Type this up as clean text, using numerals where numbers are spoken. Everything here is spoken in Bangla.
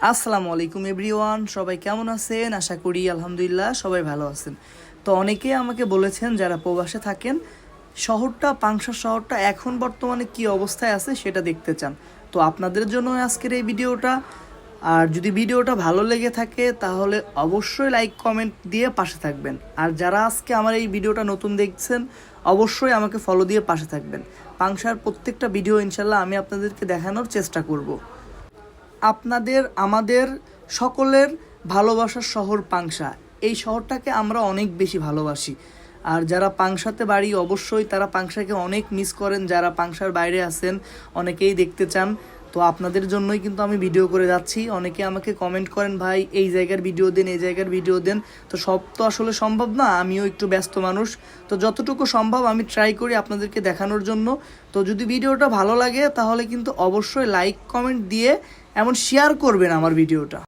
আসসালামু আলাইকুম এভরিওয়ান, সবাই কেমন আছেন? আশা করি আলহামদুলিল্লাহ সবাই ভালো আছেন। তো অনেকেই আমাকে বলেছেন যারা প্রবাসে থাকেন, পাংশা শহরটা এখন বর্তমানে কি অবস্থায় আছে সেটা দেখতে চান। তো আপনাদের জন্য আজকের এই ভিডিওটা। আর যদি ভিডিওটা ভালো লেগে থাকে তাহলে অবশ্যই লাইক কমেন্ট দিয়ে পাশে থাকবেন। আর যারা আজকে আমার এই ভিডিওটা নতুন দেখছেন অবশ্যই আমাকে ফলো দিয়ে পাশে থাকবেন। পাংশার প্রত্যেকটা ভিডিও ইনশাল্লাহ আমি আপনাদেরকে দেখানোর চেষ্টা করব। আমাদের সকলের ভালোবাসার শহর পাংশা। এই শহরটাকে আমরা অনেক বেশি ভালোবাসি। আর যারা পাংশাতে বাড়ি অবশ্যই তারা পাংশাকে অনেক মিস করেন। যারা পাংশার বাইরে আছেন অনেকেই দেখতে চান। তো আপনাদের জন্যই কিন্তু আমি ভিডিও করে যাচ্ছি। অনেকে আমাকে কমেন্ট করেন, ভাই এই জায়গার ভিডিও দেন, এই জায়গার ভিডিও দেন। তো সব তো আসলে সম্ভব না, আমিও একটু ব্যস্ত মানুষ। তো যতটুকু সম্ভব আমি ট্রাই করি আপনাদেরকে দেখানোর জন্য। তো যদি ভিডিওটা ভালো লাগে তাহলে কিন্তু অবশ্যই লাইক কমেন্ট দিয়ে এমন শেয়ার করবেন আমার ভিডিওটা।